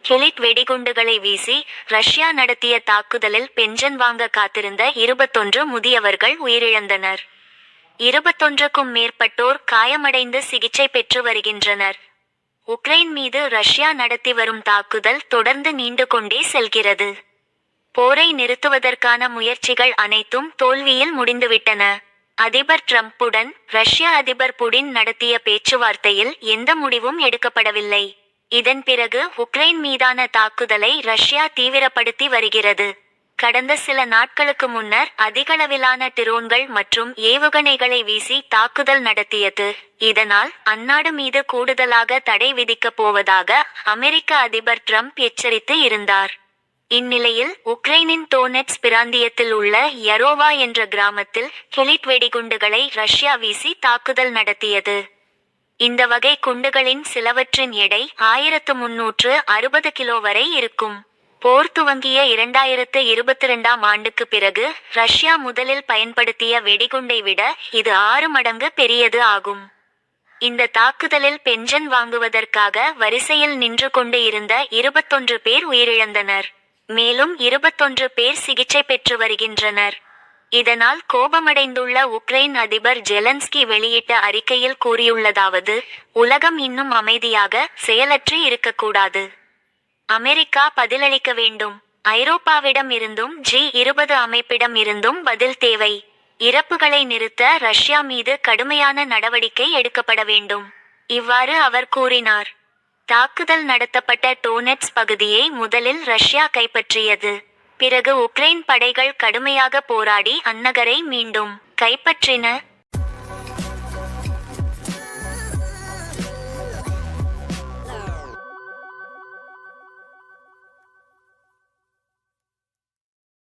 கிளிட் வெடிகுண்டுகளை வீசி ரஷ்யா நடத்திய தாக்குதலில் பென்ஷன் வாங்க காத்திருந்த 21 முதியவர்கள் உயிரிழந்தனர். 21க்கும் மேற்பட்டோர் காயமடைந்து சிகிச்சை பெற்று வருகின்றனர். உக்ரைன் மீது ரஷ்யா நடத்தி வரும் தாக்குதல் தொடர்ந்து நீண்டு கொண்டே செல்கிறது. போரை நிறுத்துவதற்கான முயற்சிகள் அனைத்தும் தோல்வியில் முடிந்துவிட்டன. அதிபர் டிரம்புடன் ரஷ்ய அதிபர் புடின் நடத்திய பேச்சுவார்த்தையில் எந்த முடிவும் எடுக்கப்படவில்லை. இதன் பிறகு உக்ரைன் மீதான தாக்குதலை ரஷ்யா தீவிரப்படுத்தி வருகிறது. கடந்த சில நாட்களுக்கு முன்னர் அதிகளவிலான டிரோன்கள் மற்றும் ஏவுகணைகளை வீசி தாக்குதல் நடத்தியது. இதனால் அந்நாடு மீது கூடுதலாக தடை விதிக்கப் போவதாக அமெரிக்க அதிபர் டிரம்ப் எச்சரித்து இருந்தார். இந்நிலையில் உக்ரைனின் டோனெட்ஸ் பிராந்தியத்தில் உள்ள யரோவா என்ற கிராமத்தில் கிளிட் வெடிகுண்டுகளை ரஷ்யா வீசி தாக்குதல் நடத்தியது. இந்த வகை குண்டுகளின் சிலவற்றின் எடை 1360 கிலோ வரை இருக்கும். போர் துவங்கிய 2022ஆம் ஆண்டுக்கு பிறகு ரஷ்யா முதலில் பயன்படுத்திய வெடிகுண்டை விட இது 6 மடங்கு பெரியது ஆகும். இந்த தாக்குதலில் பென்ஷன் வாங்குவதற்காக வரிசையில் நின்று கொண்டு இருந்த 21 பேர் உயிரிழந்தனர். மேலும் 21 பேர் சிகிச்சை பெற்று வருகின்றனர். இதனால் கோபமடைந்துள்ள உக்ரைன் அதிபர் ஜெலன்ஸ்கி வெளியிட்ட அறிக்கையில் கூறியுள்ளதாவது: உலகம் இன்னும் அமைதியாக செயலற்று இருக்கக்கூடாது. அமெரிக்கா பதிலளிக்க வேண்டும். ஐரோப்பாவிடம் இருந்தும் G20 அமைப்பிடம் இருந்தும் பதில் தேவை. இறப்புகளை நிறுத்த ரஷ்யா மீது கடுமையான நடவடிக்கை எடுக்கப்பட வேண்டும். இவ்வாறு அவர் கூறினார். தாக்குதல் நடத்தப்பட்ட டோனெட்ஸ் பகுதியை முதலில் ரஷ்யா கைப்பற்றியது. பிறகு உக்ரைன் படைகள் கடுமையாக போராடி அந்நகரை மீண்டும் கைப்பற்றின.